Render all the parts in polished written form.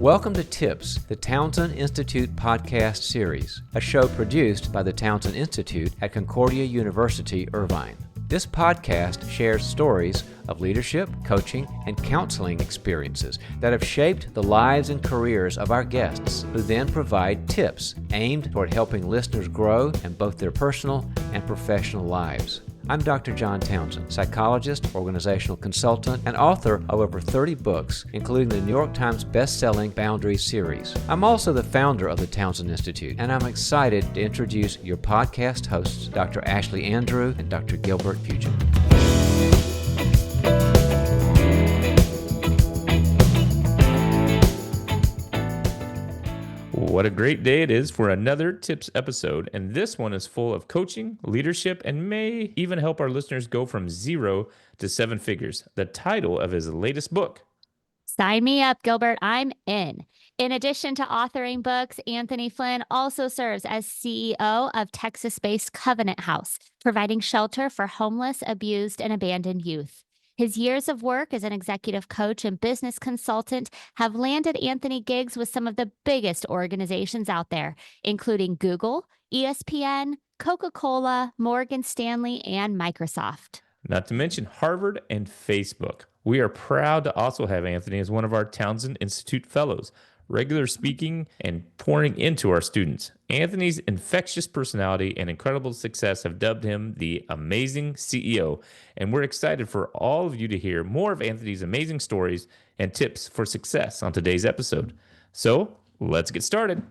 Welcome to Tips, the Townsend Institute podcast series, a show produced by the Townsend Institute at Concordia University, Irvine. This podcast shares stories of leadership, coaching, and counseling experiences that have shaped the lives and careers of our guests, who then provide tips aimed toward helping listeners grow in both their personal and professional lives. I'm Dr. John Townsend, psychologist, organizational consultant, and author of over 30 books, including the New York Times best-selling Boundaries series. I'm also the founder of the Townsend Institute, and I'm excited to introduce your podcast hosts, Dr. Ashlie Andrew and Dr. Gilbert Fugit. What a great day it is for another Tips episode, and this one is full of coaching, leadership, and may even help our listeners go from 0 to 7 figures. The title of his latest book. Sign me up, Gilbert. I'm in. In addition to authoring books, Anthony Flynn also serves as CEO of Texas-based Covenant House, providing shelter for homeless, abused, and abandoned youth. His years of work as an executive coach and business consultant have landed Anthony gigs with some of the biggest organizations out there, including Google, ESPN, Coca-Cola, Morgan Stanley, and Microsoft. Not to mention Harvard and Facebook. We are proud to also have Anthony as one of our Townsend Institute Fellows, regular speaking and pouring into our students. Anthony's infectious personality and incredible success have dubbed him the amazing CEO, and we're excited for all of you to hear more of Anthony's amazing stories and tips for success on today's episode. So let's get started.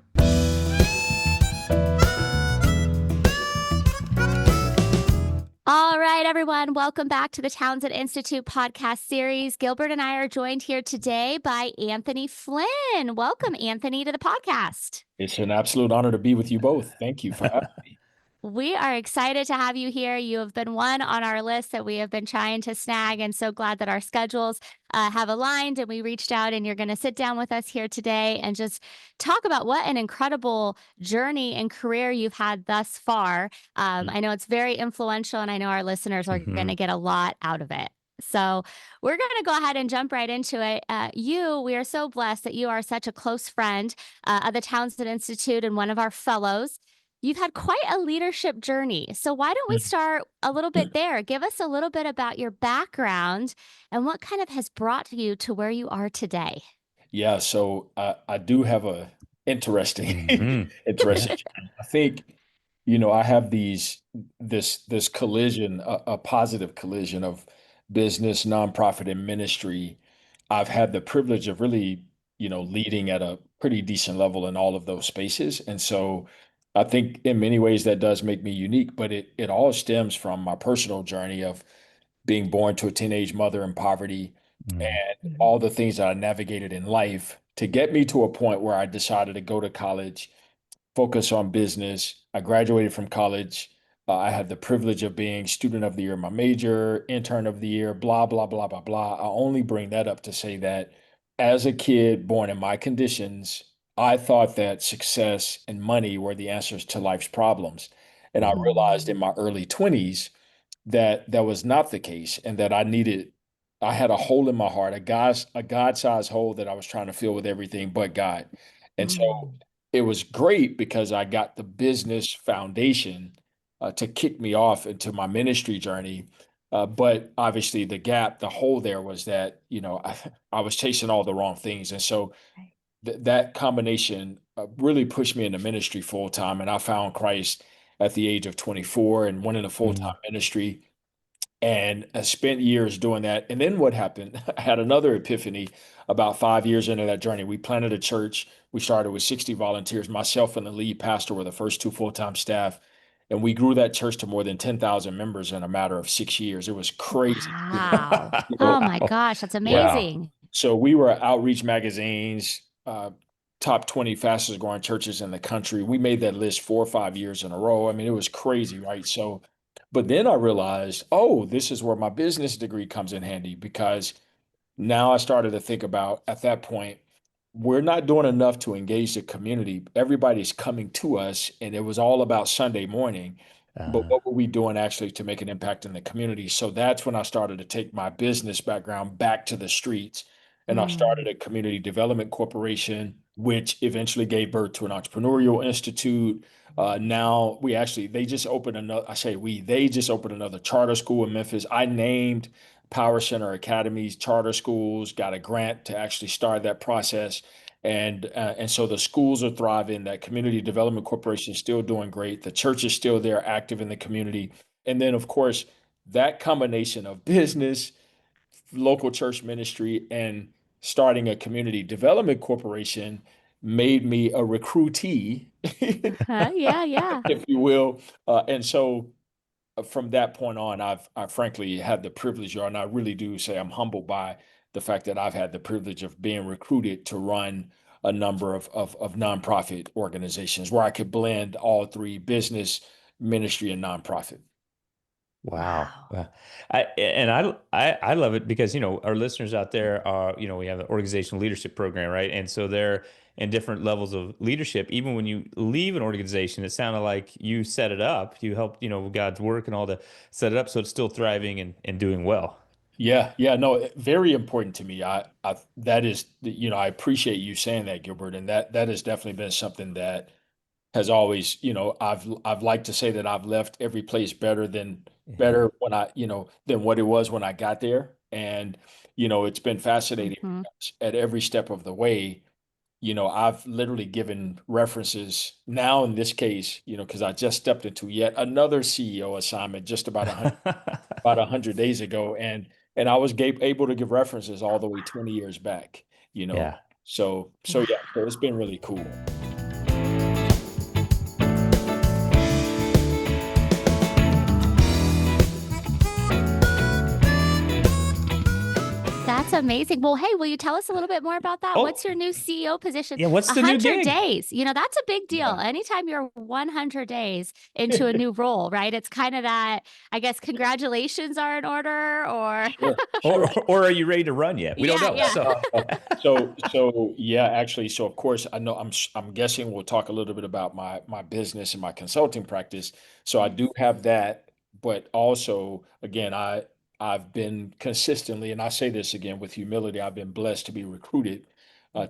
All right, everyone, welcome back to the Townsend Institute podcast series. Gilbert and I are joined here today by Anthony Flynn. Welcome, Anthony, to the podcast. It's an absolute honor to be with you both. Thank you for having me. We are excited to have you here. You have been one on our list that we have been trying to snag, and so glad that our schedules have aligned and we reached out, and you're going to sit down with us here today and just talk about what an incredible journey and career you've had thus far. I know it's very influential, and I know our listeners are going to get a lot out of it. So we're going to go ahead and jump right into it. We are so blessed that you are such a close friend of the Townsend Institute and one of our fellows. You've had quite a leadership journey. So why don't we start a little bit there? Give us a little bit about your background and what kind of has brought you to where you are today. Yeah, so I do have a interesting, interesting. I think, I have this collision, a positive collision of business, nonprofit, and ministry. I've had the privilege of really, leading at a pretty decent level in all of those spaces, and so I think in many ways that does make me unique, but it all stems from my personal journey of being born to a teenage mother in poverty and all the things that I navigated in life to get me to a point where I decided to go to college, focus on business. I graduated from college. I had the privilege of being student of the year in my major, intern of the year, blah, blah, blah, blah, blah. I only bring that up to say that as a kid born in my conditions, I thought that success and money were the answers to life's problems. And I realized in my early 20s that that was not the case and that I had a hole in my heart, a God-sized hole that I was trying to fill with everything but God. And so it was great because I got the business foundation to kick me off into my ministry journey. But obviously the hole there was that, I was chasing all the wrong things. And so that combination really pushed me into ministry full time. And I found Christ at the age of 24 and went into full-time ministry and I spent years doing that. And then what happened? I had another epiphany about 5 years into that journey. We planted a church. We started with 60 volunteers. Myself and the lead pastor were the first 2 full-time staff. And we grew that church to more than 10,000 members in a matter of 6 years. It was crazy. Wow. Oh my gosh, that's amazing. Yeah. So we were Outreach Magazine's top 20 fastest growing churches in the country. We made that list 4 or 5 years in a row. I mean, it was crazy, right? So, but then I realized, this is where my business degree comes in handy because now I started to think about at that point, we're not doing enough to engage the community. Everybody's coming to us, and it was all about Sunday morning. But what were we doing actually to make an impact in the community? So that's when I started to take my business background back to the streets. and I Mm. started a community development corporation, which eventually gave birth to an entrepreneurial institute. Now they just opened another, they just opened another charter school in Memphis. I named Power Center Academies charter schools, got a grant to actually start that process. And so the schools are thriving. That community development corporation is still doing great. The church is still there, active in the community. And then, of course, that combination of business, local church ministry, and starting a community development corporation made me a recruitee, Yeah, yeah. if you will. And so from that point on, I frankly had the privilege, and I really do say I'm humbled by the fact that I've had the privilege of being recruited to run a number of nonprofit organizations where I could blend all three: business, ministry, and nonprofit. Wow. Wow. Wow. I love it because, our listeners out there are, we have the organizational leadership program, right? And so they're in different levels of leadership. Even when you leave an organization, it sounded like you set it up. You helped, God's work and all to set it up so it's still thriving and doing well. Yeah, yeah, no, very important to me. I that is, I appreciate you saying that, Gilbert, and that has definitely been something that has always, I've liked to say that I've left every place Yeah. better when than what it was when I got there. And, it's been fascinating Hmm. because at every step of the way, I've literally given references now in this case, because I just stepped into yet another CEO assignment just about 100 days ago, and I was able to give references all the way 20 years back, you know. Yeah. So yeah, so it's been really cool. That's amazing. Well, hey, will you tell us a little bit more about that? Oh, What's your new CEO position? yeah. What's A the new 100 gig? days. That's a big deal. Yeah. Anytime you're 100 days into a new role, right? It's kind of that, I guess, congratulations are in order, or Sure, Or, sure. or are you ready to run yet? We don't yeah, know. yeah. So, So yeah, actually, so of course, I know I'm guessing we'll talk a little bit about my business and my consulting practice. So I do Yes. have that, but also, again, I've been consistently, and I say this again with humility, I've been blessed to be recruited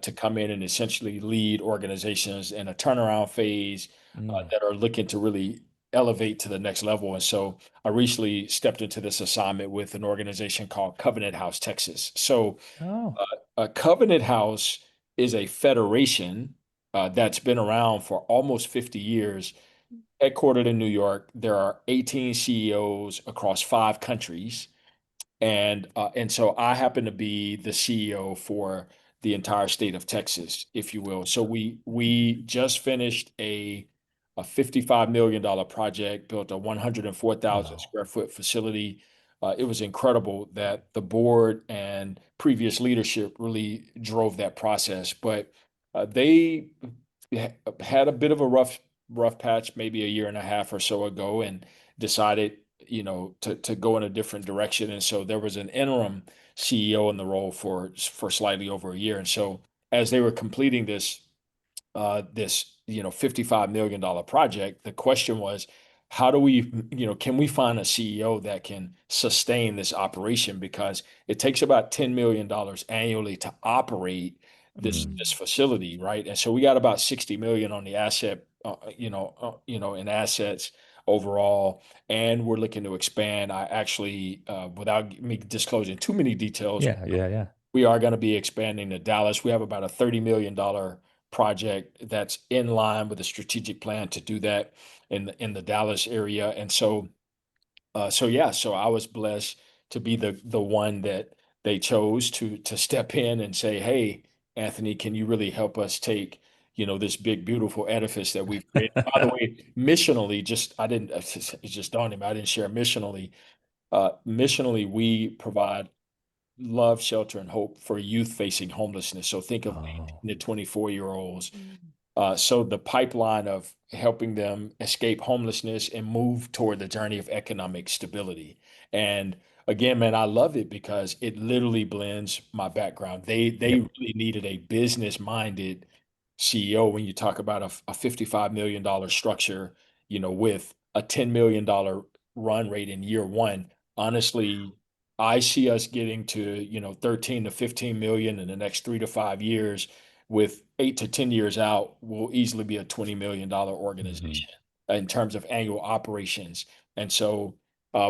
to come in and essentially lead organizations in a turnaround phase mm. that are looking to really elevate to the next level. And so I recently stepped into this assignment with an organization called Covenant House, Texas. So Oh, Covenant House is a federation that's been around for almost 50 years, headquartered in New York. There are 18 CEOs across 5 countries. And so I happen to be the CEO for the entire state of Texas, if you will. So we just finished a $55 million project, built a 104,000 wow. square foot facility. It was incredible that the board and previous leadership really drove that process, but they had a bit of a rough patch maybe a year and a half or so ago, and decided to go in a different direction. And so there was an interim CEO in the role for slightly over a year. And so as they were completing this $55 million project, the question was, how do we, can we find a CEO that can sustain this operation? Because it takes about $10 million annually to operate this Mm. facility, right? And so we got about 60 million on the asset, in assets overall, and we're looking to expand. I actually, without me disclosing too many details, Yeah, yeah, yeah. we are going to be expanding to Dallas. We have about a $30 million project that's in line with a strategic plan to do that in the Dallas area. And so yeah, so I was blessed to be the one that they chose to step in and say, "Hey, Anthony, can you really help us take, this big, beautiful edifice that we've created?" By the way, missionally, just I didn't, it just dawned on me, I didn't share missionally. Missionally, we provide love, shelter, and hope for youth facing homelessness. So think of Oh, 18 to 24-year-olds. Mm. So the pipeline of helping them escape homelessness and move toward the journey of economic stability. And again, man, I love it because it literally blends my background. They yep. really needed a business minded CEO when you talk about a $55 million structure, with a $10 million run rate in year one. Honestly, I see us getting to, 13 to 15 million in the next 3 to 5 years. With 8 to 10 years out, we'll easily be a $20 million organization in terms of annual operations. And so,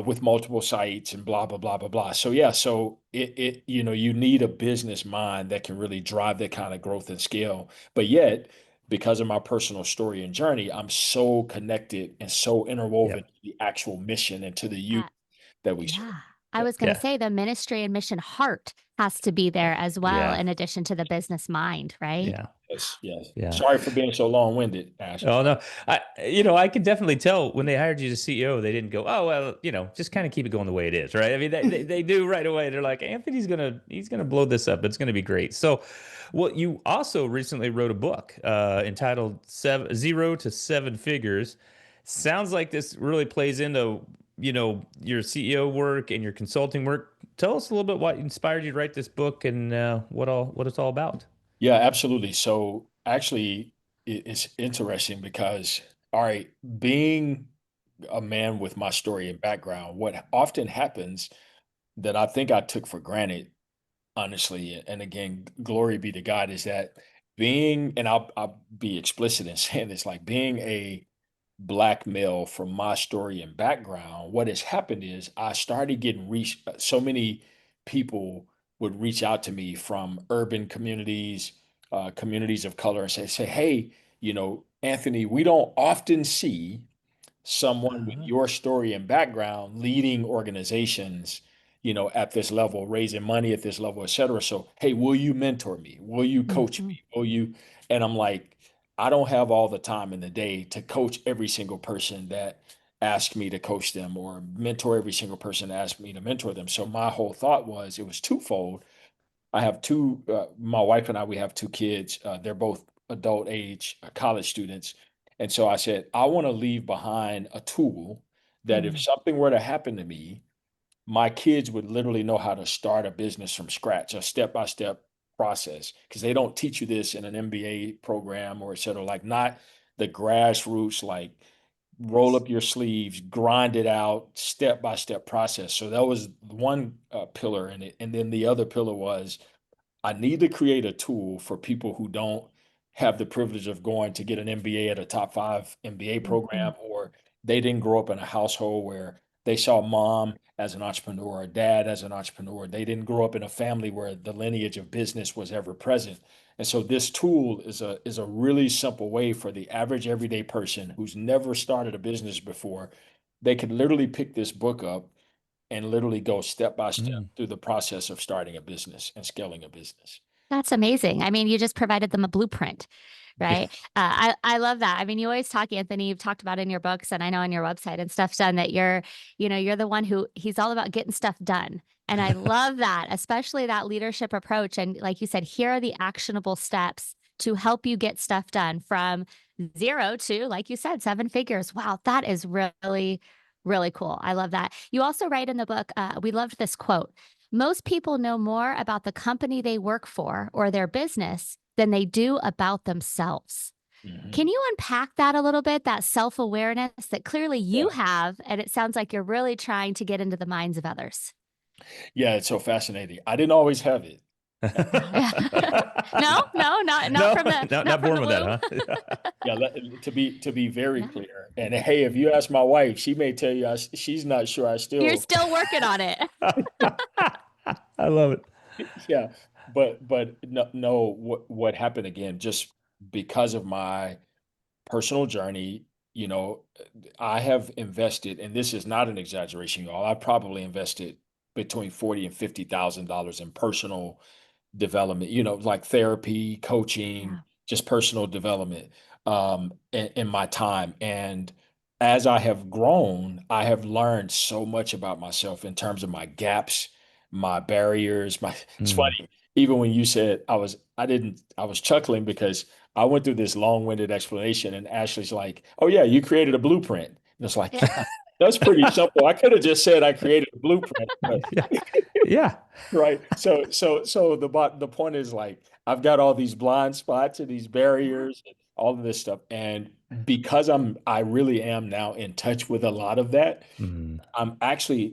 with multiple sites and blah, blah, blah, blah, blah. So yeah, so you need a business mind that can really drive that kind of growth and scale. But yet, because of my personal story and journey, I'm so connected and so interwoven Yep. to the actual mission and to the youth That that we serve. Yeah. I Yeah. was gonna Yeah. say the ministry and mission heart has to be there as well, Yeah. in addition to the business mind, right? Yeah. Yes, yes. Yeah. Sorry for being so long-winded, Ash. Oh no, I could definitely tell when they hired you as CEO, they didn't go, oh well, just kind of keep it going the way it is, right? I mean, they do right away. They're like, Anthony's he's gonna blow this up. It's gonna be great. So, well, you also recently wrote a book entitled Zero to Seven Figures. Sounds like this really plays into your CEO work and your consulting work. Tell us a little bit what inspired you to write this book and what it's all about. Yeah, absolutely. So actually, it's interesting because, all right, being a man with my story and background, what often happens that I think I took for granted, honestly, and again, glory be to God, is that and I'll be explicit in saying this, like being a black male from my story and background, what has happened is I started getting reached. So many people would reach out to me from urban communities, communities of color, and say, hey, Anthony, we don't often see someone with Uh-huh. your story and background leading organizations, at this level, raising money at this level, et cetera. So, hey, will you mentor me? Will you coach Mhm. me? Will you? And I'm like, I don't have all the time in the day to coach every single person that asks me to coach them or mentor every single person that asks me to mentor them. So my whole thought was it was twofold. I have my wife and I, we have two kids. They're both adult age college students. And so I said, I want to leave behind a tool that if Mm. something were to happen to me, my kids would literally know how to start a business from scratch, a step-by-step process, because they don't teach you this in an MBA program or et cetera, like not the grassroots, like roll up your sleeves, grind it out, step-by-step process. So that was one pillar in it. And then the other pillar was I need to create a tool for people who don't have the privilege of going to get an MBA at a top five MBA Mhm. program, or they didn't grow up in a household where they saw mom as an entrepreneur or dad as an entrepreneur. They didn't grow up in a family where the lineage of business was ever present. And so this tool is a really simple way for the average everyday person who's never started a business before. They could literally pick this book up and literally go step by step Mm. through the process of starting a business and scaling a business. That's amazing. I mean, you just provided them a blueprint, right? I love that. I mean, you always talk, Anthony, you've talked about in your books, and I know on your website and stuff done that you're the one who he's all about getting stuff done. And I love that, especially that leadership approach. And like you said, here are the actionable steps to help you get stuff done from zero to, like you said, seven figures. Wow, that is really, really cool. I love that. You also write in the book, we loved this quote. Most people know more about the company they work for or their business than they do about themselves. Mhm. Can you unpack that a little bit, that self awareness that clearly you Yeah. have? And it sounds like you're really trying to get into the minds of others. Yeah, it's so fascinating. I didn't always have it. Yeah. No, no, not No, from the not born with womb. that, huh? Yeah, to be very Yeah. clear. And hey, if you ask my wife, she may tell you she's not sure I You're still. still working on it. I love it. Yeah, but no, no, what happened again? Just because of my personal journey, you know, I have invested, and this is not an exaggeration, y'all. I probably invested between 40 and $50,000 in personal development, like therapy, coaching, Yeah. just personal development, in my time. And as I have grown, I have learned so much about myself in terms of my gaps, my barriers. It's Mm. funny, even when you said I was chuckling because I went through this long-winded explanation, and Ashley's like, "Oh yeah, you created a blueprint." And it's like, Yeah. yeah, that's pretty simple. I could have just said I created a blueprint, but Yeah. Yeah. right. So the point is, like, I've got all these blind spots and these Yeah. barriers and all of this stuff. And because I really am now in touch with a lot of that. Mm.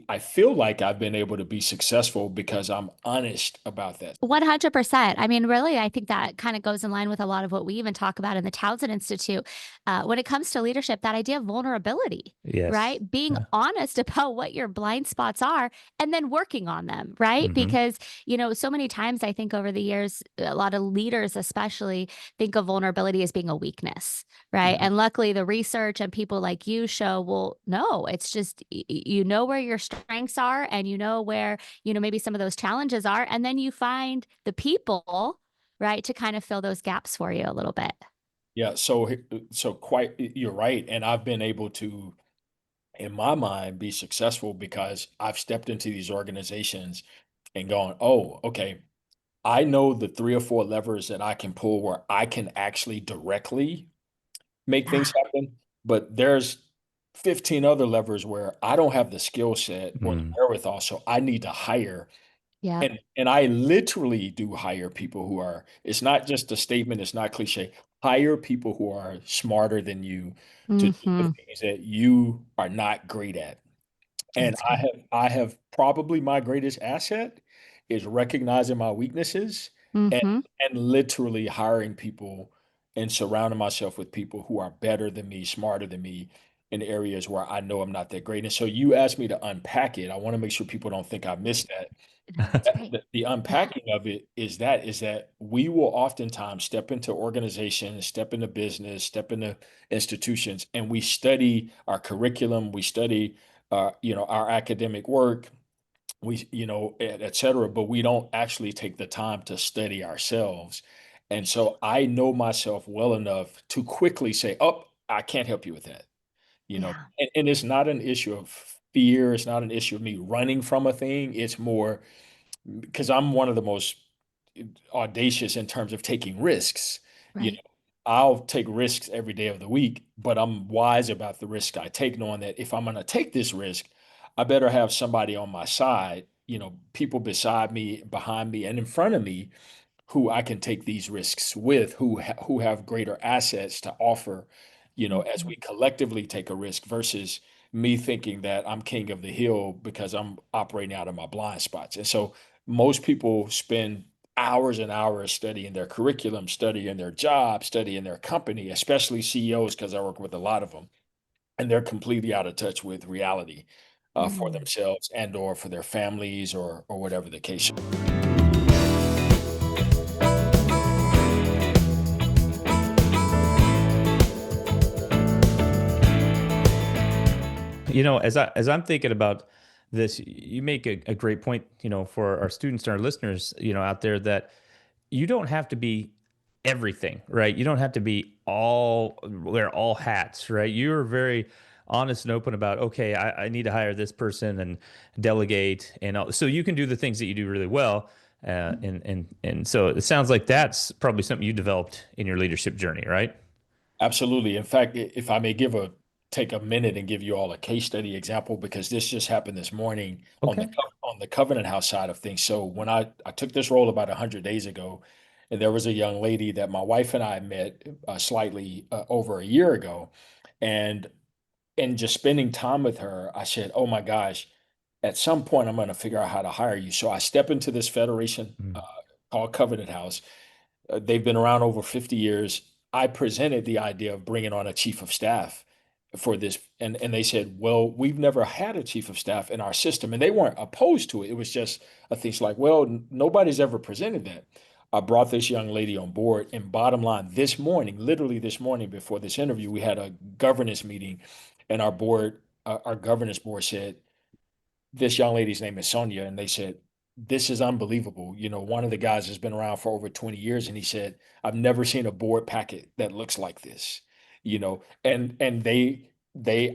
I feel like I've been able to be successful because I'm honest about that. 100%. I mean, really, I think that kind of goes in line with a lot of what we even talk about in the Townsend Institute. When it comes to leadership, that idea of vulnerability, Yes. right? Being Yeah. honest about what your blind spots are and then working on them, right? Hmm. Because, so many times I think over the years, a lot of leaders, especially, think of vulnerability as being a weakness, right? Mhm. And luckily, the research and people like you show, well, no, it's just, you know where your strengths are and you know where maybe some of those challenges are. And then you find the people, right, to kind of fill those gaps for you a little bit. Yeah, so quite you're right. And I've been able to, in my mind, be successful because I've stepped into these organizations and gone, oh, okay, I know the 3 or 4 levers that I can pull where I can actually directly make things Yeah. happen. But there's 15 other levers where I don't have the skill set or the Mm. wherewithal. So I need to hire. Yep. And I literally do hire people who are, it's not just a statement, it's not cliche. Hire people who are smarter than you to do the Mm-hmm. things that you are not great at. And That's I good. have I have probably my greatest asset is recognizing my weaknesses and Mm-hmm. and literally hiring people and surrounding myself with people who are better than me, smarter than me in areas where I know I'm not that great. And so you asked me to unpack it. I want to make sure people don't think I missed that. No, that's great. The Yeah. unpacking of it is that we will oftentimes step into organizations, step into business, step into institutions, and we study our curriculum, we study our academic work, et cetera, but we don't actually take the time to study ourselves. And so I know myself well enough to quickly say, oh, I can't help you with that. Yeah. And it's not an issue of fear. It's not an issue of me running from a thing. It's more because I'm one of the most audacious in terms of taking risks. You know, Right. I'll take risks every day of the week, but I'm wise about the risk I take, knowing that if I'm going to take this risk, I better have somebody on my side, people beside me, behind me, and in front of me who I can take these risks with, who have greater assets to offer, as Mm-hmm. we collectively take a risk versus me thinking that I'm king of the hill because I'm operating out of my blind spots. And so most people spend hours and hours studying their curriculum, studying their job, studying their company, especially CEOs, because I work with a lot of them, and they're completely out of touch with reality for Mm. themselves and or for their families or whatever the case. As I'm thinking about this, you make a great point, for our students and our listeners, out there, that you don't have to be everything, right? You don't have to be wear all hats, right? You're very honest and open about, okay, I need to hire this person and delegate, and so you can do the things that you do really well. And so it sounds like that's probably something you developed in your leadership journey, right? Absolutely. In fact, if I may take a minute and give you all a case study example, because this just happened this morning on Okay. on the Covenant House side of things. So when I took this role about 100 days ago, and there was a young lady that my wife and I met slightly over a year ago, and just spending time with her, I said, "Oh my gosh, at some point I'm going to figure out how to hire you." So I step into this federation Mm. called Covenant House. They've been around over 50 years. I presented the idea of bringing on a chief of staff for this, and they said, "Well, we've never had a chief of staff in our system," and they weren't opposed to it. It was just a thing's like, "Well, nobody's ever presented that." I brought this young lady on board, and bottom line, this morning, literally this morning before this interview, we had a governance meeting, and our governance board said, this young lady's name is Sonia, and they said, "This is unbelievable." One of the guys has been around for over 20 years, and he said, "I've never seen a board packet that looks like this." And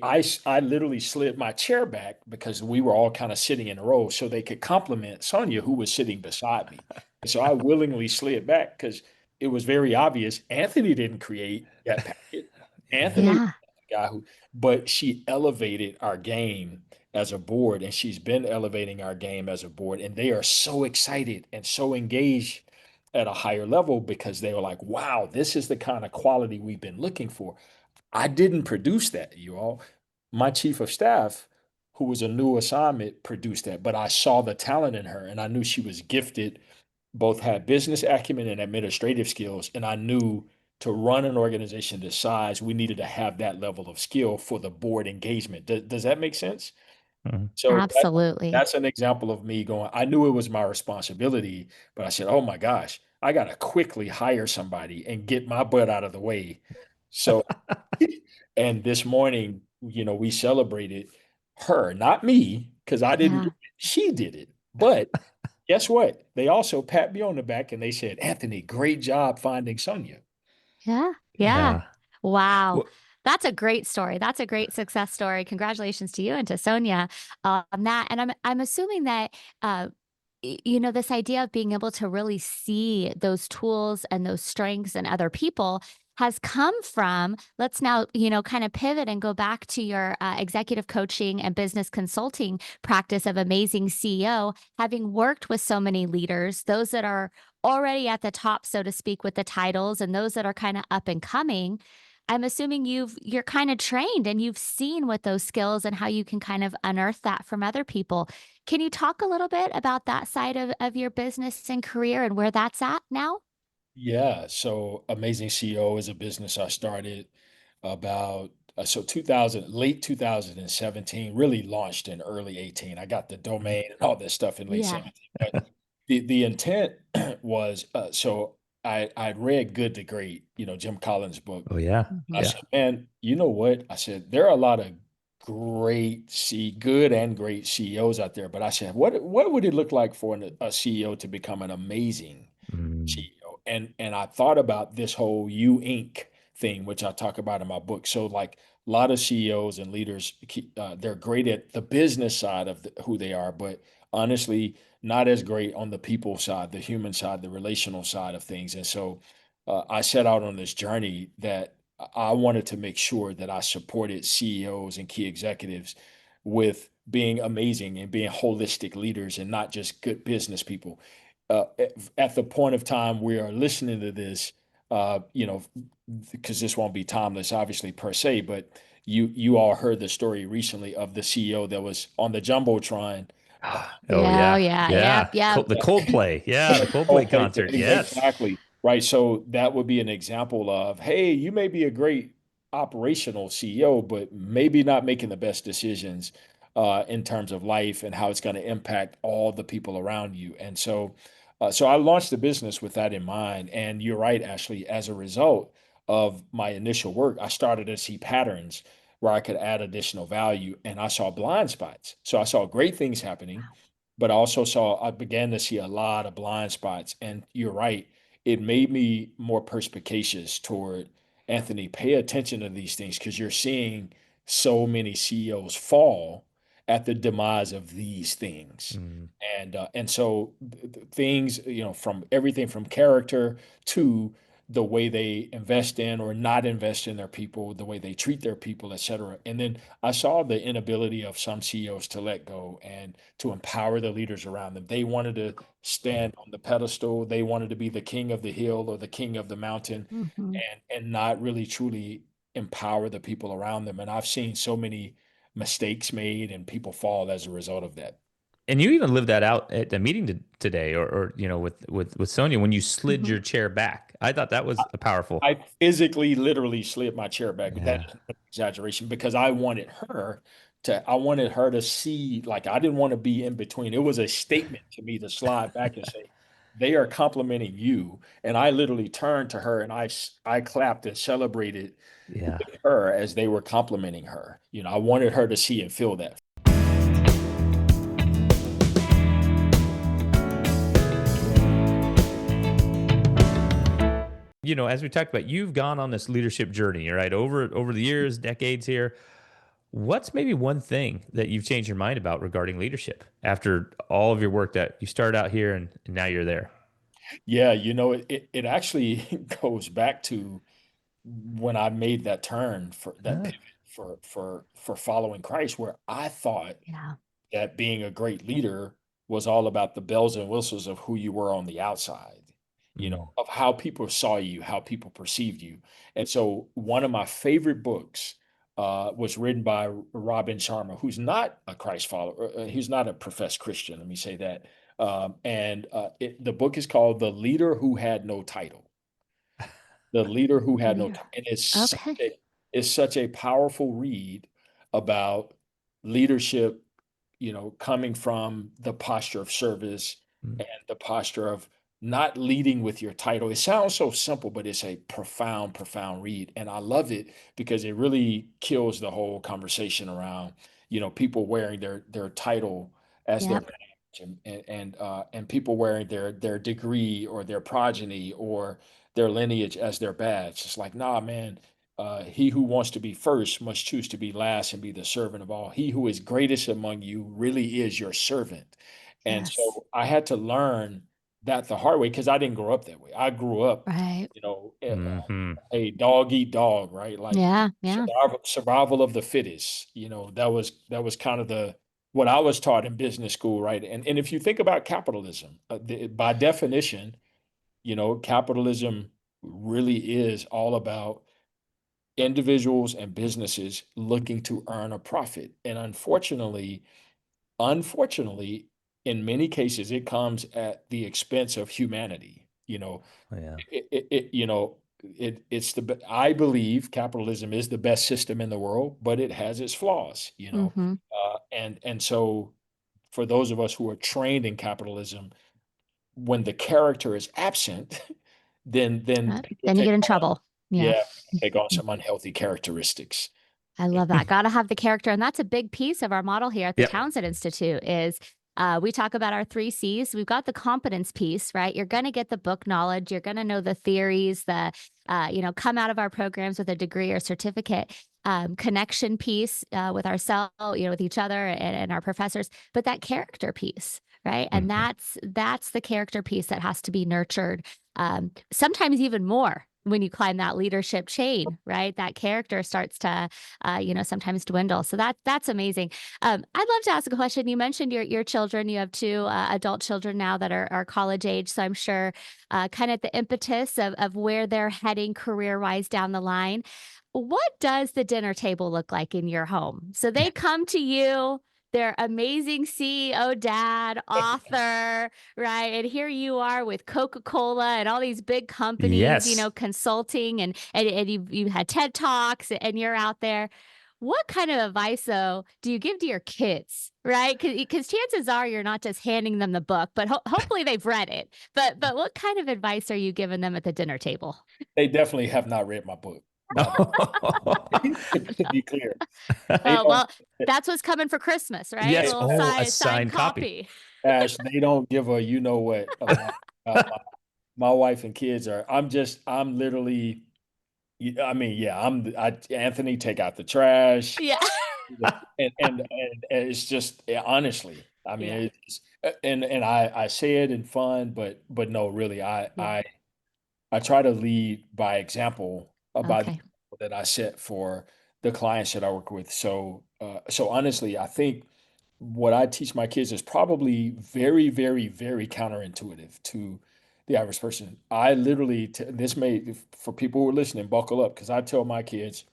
I literally slid my chair back because we were all kind of sitting in a row so they could compliment Sonia, who was sitting beside me. And so I willingly slid back because it was very obvious Anthony didn't create that packet. Yeah. Anthony was Yeah. the guy but she elevated our game as a board, and she's been elevating our game as a board, and they are so excited and so engaged at a higher level because they were like, wow, this is the kind of quality we've been looking for. I didn't produce that, you all. My chief of staff, who was a new assignment, produced that, but I saw the talent in her and I knew she was gifted, both had business acumen and administrative skills. And I knew to run an organization this size, we needed to have that level of skill for the board engagement. Does that make sense? Mhm. So Absolutely. that's an example of me going, I knew it was my responsibility, but I said, oh my gosh, I got to quickly hire somebody and get my butt out of the way. So, and this morning, we celebrated her, not me, because I didn't do Yeah. it. She did it. But guess what? They also pat me on the back and they said, Anthony, great job finding Sonia. Yeah. Yeah. Yeah. Wow. Well, That's a great story. That's a great success story. Congratulations to you and to Sonia on that. And I'm assuming that uh, this idea of being able to really see those tools and those strengths in other people has come from, let's now, kind of pivot and go back to your executive coaching and business consulting practice of Amazing CEO, having worked with so many leaders, those that are already at the top, so to speak, with the titles and those that are kind of up and coming. I'm assuming you're kind of trained and you've seen what those skills and how you can kind of unearth that from other people. Can you talk a little bit about that side of your business and career and where that's at now? Yeah, so Amazing CEO is a business I started about so 2000 late 2017, really launched in early 18. I got the mhm. domain and all this stuff in late Yeah. 17. But the intent was so I'd read Good to Great, Jim Collins' book. Oh yeah. I Mhm. Yeah. said, man, you know what? I said, there are a lot of good and great CEOs out there, but I said, what would it look like for a CEO to become an amazing Mm, CEO? And I thought about this whole You Inc. thing, which I talk about in my book. So like a lot of CEOs and leaders, they're great at the business side of who they are, but honestly, not as great on the people side, the human side, the relational side of things. And so I set out on this journey that I wanted to make sure that I supported CEOs and key executives with being amazing and being holistic leaders and not just good business people. At the point of time we are listening to this, because this won't be timeless, obviously per se, but you all heard the story recently of the CEO that was on the jumbotron. oh Yeah. Oh, yeah. yeah. Yep. Yeah. Yep. The Coldplay. Yeah, the Coldplay Okay, concert. Yes. exactly. Right. So that would be an example of, hey, you may be a great operational CEO, but maybe not making the best decisions in terms of life and how it's going to impact all the people around you. And so I launched the business with that in mind. And you're right, Ashley, as a result of my initial work, I started to see patterns where I could add additional value and I saw blind spots. So I saw great things happening, but I began to see a lot of blind spots. And you're right, it made me more perspicacious toward Anthony, pay attention to these things because you're seeing so many CEOs fall at the demise of these things. Mm. And so things, from everything from character to the way they invest in or not invest in their people, the way they treat their people, et cetera. And then I saw the inability of some CEOs to let go and to empower the leaders around them. They wanted to stand on the pedestal. They wanted to be the king of the hill or the king of the mountain Mhm. and not really truly empower the people around them. And I've seen so many mistakes made and people fall as a result of that. And you even lived that out at the meeting today, or with Sonia when you slid Mhm. your chair back. I thought that was a powerful. I physically, literally slid my chair back. That Yeah. is an exaggeration because I wanted her to see, like, I didn't want to be in between. It was a statement to me to slide back and say, they are complimenting you. And I literally turned to her and I clapped and celebrated Yeah. her as they were complimenting her. I wanted her to see and feel that. As we talked about, you've gone on this leadership journey, right? Over the years, decades here. What's maybe one thing that you've changed your mind about regarding leadership after all of your work that you started out here and now you're there? Yeah, it actually goes back to when I made that turn for that Ah, pivot for following Christ, where I thought Yeah. that being a great leader was all about the bells and whistles of who you were on the outside. of how people saw you, how people perceived you. And so one of my favorite books was written by Robin Sharma, who's not a Christ follower. He's not a professed Christian. Let me say that. The book is called The Leader Who Had No Title. The Leader Who Had No Leader. Title. And Okay. it's such a powerful read about leadership, coming from the posture of service Mm. and the posture of not leading with your title. It sounds so simple, but it's a profound, profound read. And I love it because it really kills the whole conversation around, people wearing their title as their Yep. badge, and people wearing their degree or their progeny or their lineage as their badge. It's like, nah, man, he who wants to be first must choose to be last and be the servant of all. He who is greatest among you really is your servant. And Yes. so I had to learn that the hard way because I didn't grow up that way. I grew up, Right. Hmm. a dog eat dog, right? Like Yeah. Yeah. survival of the fittest. That was kind of the what I was taught in business school, right? And if you think about capitalism, by definition, capitalism really is all about individuals and businesses looking to earn a profit. And unfortunately, in many cases, it comes at the expense of humanity. Yeah. I believe capitalism is the best system in the world, but it has its flaws. Mm-hmm. And so for those of us who are trained in capitalism, when the character is absent, then people Then you take get in on, trouble. Yeah. yeah, take on some unhealthy characteristics. I love that. Got to have the character. And that's a big piece of our model here at the Yep. Townsend Institute is we talk about our 3 C's. We've got the competence piece, right? You're going to get the book knowledge. You're going to know the theories, come out of our programs with a degree or certificate. Connection piece with ourselves, with each other and our professors, but that character piece, right? And Mhm. that's the character piece that has to be nurtured. Sometimes even more when you climb that leadership chain, right? That character starts to sometimes dwindle. So that's amazing. I'd love to ask a question. You mentioned your children. You have two adult children now that are college age. So I'm sure kind of the impetus of where they're heading career wise down the line. What does the dinner table look like in your home? So they come to you. They're amazing CEO dad, author, right? And here you are with Coca-Cola and all these big companies, Yes. consulting and you had TED Talks and you're out there. What kind of advice though do you give to your kids, right? Because chances are you're not just handing them the book, but hopefully they've read it. But what kind of advice are you giving them at the dinner table? They definitely have not read my book. To be clear, they Oh, don't. well, that's what's coming for Christmas, right? A Yes. little Oh, a signed signed copy. copy. Ash, they don't give a you know what about my wife and kids are. I'm literally. I mean, yeah, Anthony, take out the trash. Yeah. And it's just honestly, I mean, Yeah. and I say it in fun, but no, really, I Yeah. I I try to lead by example by the Okay. example that I set for the clients that I work with. So honestly, I think what I teach my kids is probably very, very, very counterintuitive to the average person. I literally, this may, for people who are listening, buckle up because I tell my kids,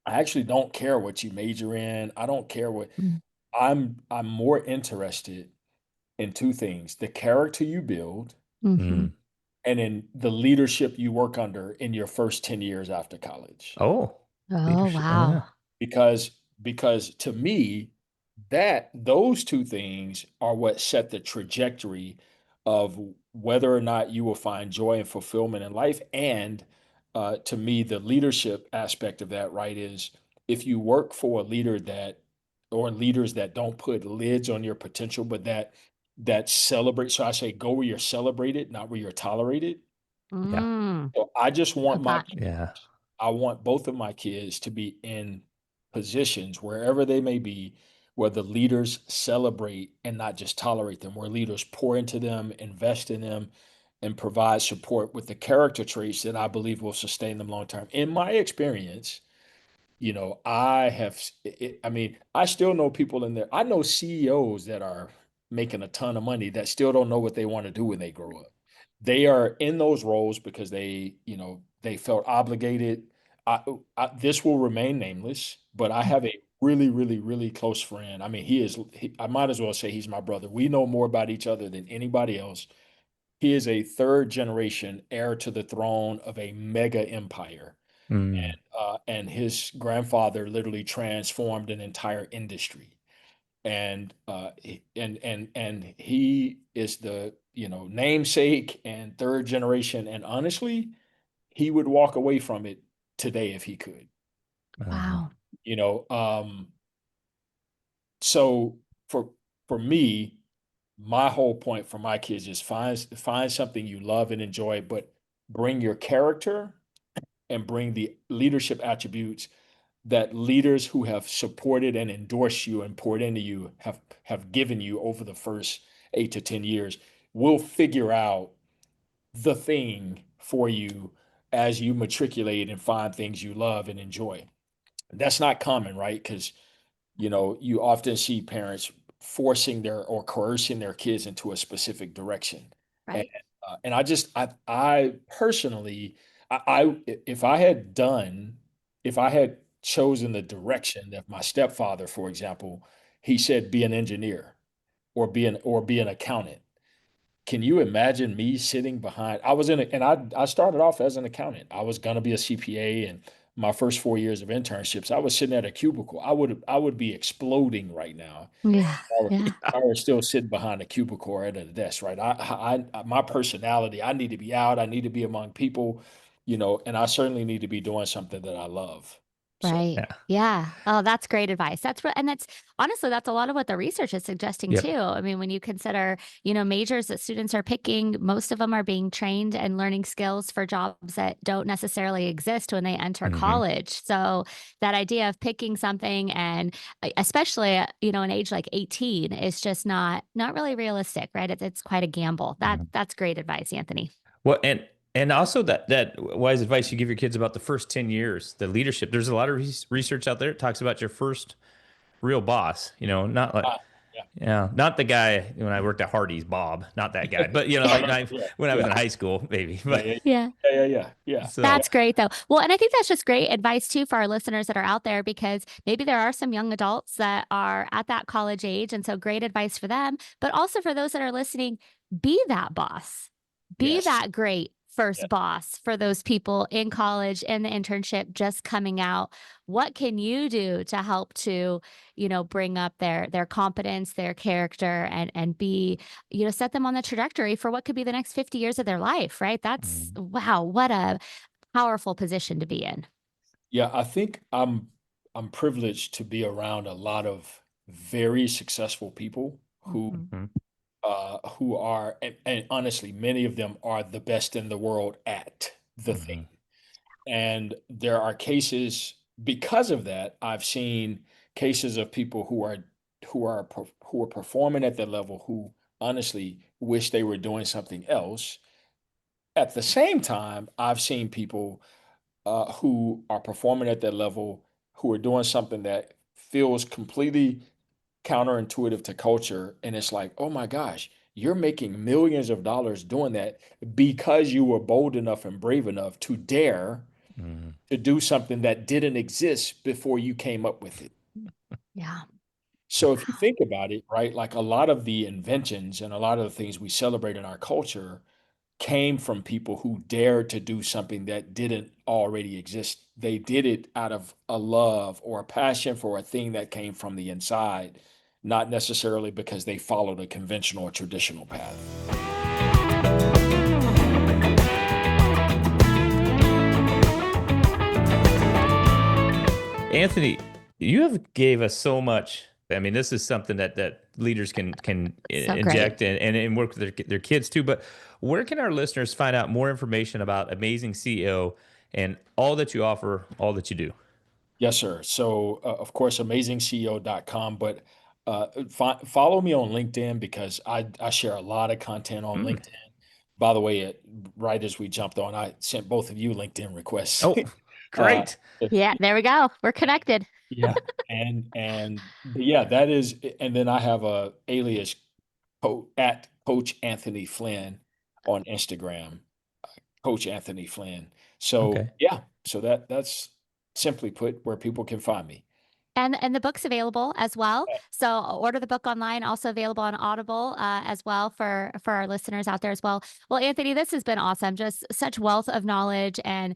I actually don't care what you major in. I don't care what I'm more interested in two things: the character you build Mm-hmm. Mm. and in the leadership you work under in your first 10 years after college. Oh, Oh, leadership. Oh, yeah. wow. Because to me, that those two things are what set the trajectory of whether or not you will find joy and fulfillment in life. And to me, the leadership aspect of that, right, is if you work for a leader that or leaders that don't put lids on your potential, but that celebrate. So I say go where you're celebrated, not where you're tolerated. Yeah. So I just want Love my that. Yeah. I want both of my kids to be in positions wherever they may be, where the leaders celebrate and not just tolerate them, where leaders pour into them, invest in them, and provide support with the character traits that I believe will sustain them long term. In my experience, I have, I mean, I still know people in there. I know CEOs that are making a ton of money that still don't know what they want to do when they grow up. they are in those roles because they felt obligated. This will remain nameless, but I have a really, really, really close friend. I mean, I might as well say he's my brother. We know more about each other than anybody else. He is a third generation heir to the throne of a mega empire. Mm. And his grandfather literally transformed an entire industry. And he is the namesake and third generation. And honestly, he would walk away from it today if he could. Uh-huh. Wow. You know, so for me, my whole point for my kids is find something you love and enjoy, but bring your character and bring the leadership attributes that leaders who have supported and endorsed you and poured into you have given you over the first 8 to 10 years. We'll figure out the thing for you as you matriculate and find things you love and enjoy. That's not common, right? Because you often see parents forcing their or coercing their kids into a specific direction. And Right. and I personally, if I had chosen the direction that my stepfather, for example, he said be an engineer or be an accountant. Can you imagine me sitting behind? I was in it, and I started off as an accountant. I was gonna be a CPA, and my first 4 years of internships, I was sitting at a cubicle. I would be exploding right now. Yeah. Or Yeah. I was still sitting behind a cubicle or at a desk, right? My personality, I need to be out. I need to be among people, and I certainly need to be doing something that I love. So, Right. Yeah. Yeah. Oh, that's great advice. That's what, and that's honestly, that's a lot of what the research is suggesting Yep. too. I mean, when you consider, majors that students are picking, most of them are being trained and learning skills for jobs that don't necessarily exist when they enter Hmm. college. So that idea of picking something and especially, an age like 18 is just not really realistic, right? It's quite a gamble. That's great advice, Anthony. Well, and also that wise advice you give your kids about the first 10 years, the leadership. There's a lot of research out there that talks about your first real boss, not like, ah, yeah, yeah, not the guy when I worked at Hardee's, Bob, not that guy, but like yeah, when I was yeah, in high school, maybe. yeah, But yeah, Yeah. yeah, yeah, yeah, yeah, so, yeah, That's great, though. Well, and I think that's just great advice too for our listeners that are out there because maybe there are some young adults that are at that college age. And so great advice for them. But also for those that are listening, be that boss, be yes, that great yeah, first boss for those people in college, in the internship, just coming out. What can you do to help to, bring up their competence, their character, and be, set them on the trajectory for what could be the next 50 years of their life, right? That's mm, wow, what a powerful position to be in. yeah. I think I'm privileged to be around a lot of very successful people who Mhm. mhm, who are, and honestly, many of them are the best in the world at the thing. mhm, And there are cases because of that. I've seen cases of people who are performing at that level who honestly wish they were doing something else. At the same time, I've seen people who are performing at that level who are doing something that feels completely counterintuitive to culture. And it's like, oh my gosh, you're making millions of dollars doing that because you were bold enough and brave enough to dare mhm, to do something that didn't exist before you came up with it. Yeah. So if you think about it, right, like a lot of the inventions and a lot of the things we celebrate in our culture came from people who dared to do something that didn't already exist. They did it out of a love or a passion for a thing that came from the inside, not necessarily because they followed a conventional or traditional path. Anthony, you have gave us so much. I mean, this is something that leaders can So great. inject and work with their kids too. But where can our listeners find out more information about Amazing CEO and all that you offer, all that you do? Yes, sir. So, of course, amazingceo.com, but follow me on LinkedIn because I share a lot of content on Mm. LinkedIn. By the way, right as we jumped on, I sent both of you LinkedIn requests. Oh, uh, great. Yeah, there we go. We're connected. yeah, but yeah, that is, and then I have a alias at Coach Anthony Flynn on Instagram, Coach Anthony Flynn. So Okay. yeah, so that's simply put where people can find me. And the book's available as well. So order the book online, also available on Audible as well for our listeners out there as well. Well, Anthony, this has been awesome. Just such wealth of knowledge and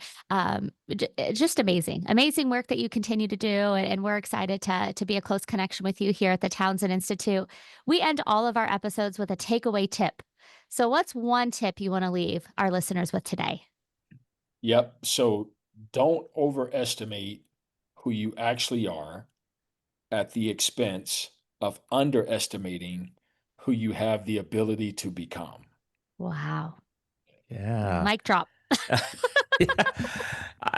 just amazing work that you continue to do. And we're excited to be a close connection with you here at the Townsend Institute. We end all of our episodes with a takeaway tip. So what's one tip you want to leave our listeners with today? Yep. So don't overestimate who you actually are at the expense of underestimating who you have the ability to become. Wow. Yeah. Mic drop. Yeah.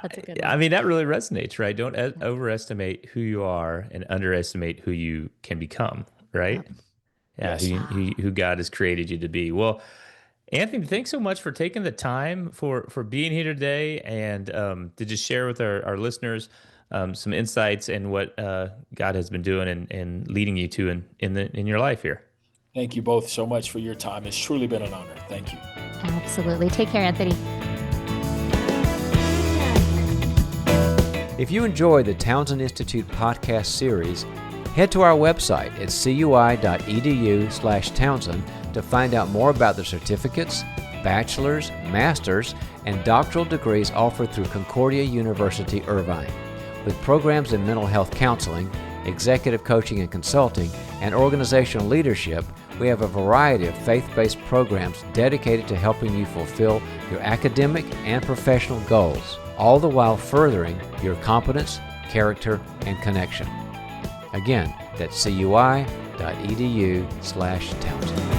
That's a good I one. mean, that really resonates, right? Don't overestimate who you are and underestimate who you can become, right? Yep. Yeah, Yes. who God has created you to be. Well, Anthony, thanks so much for taking the time for being here today and to just share with our listeners some insights and what God has been doing and leading you to in your life here. Thank you both so much for your time. It's truly been an honor. Thank you. Absolutely. Take care, Anthony. If you enjoy the Townsend Institute podcast series, head to our website at cui.edu/Townsend to find out more about the certificates, bachelor's, master's, and doctoral degrees offered through Concordia University, Irvine. With programs in mental health counseling, executive coaching and consulting, and organizational leadership, we have a variety of faith-based programs dedicated to helping you fulfill your academic and professional goals, all the while furthering your competence, character, and connection. Again, that's cui.edu/Townsend.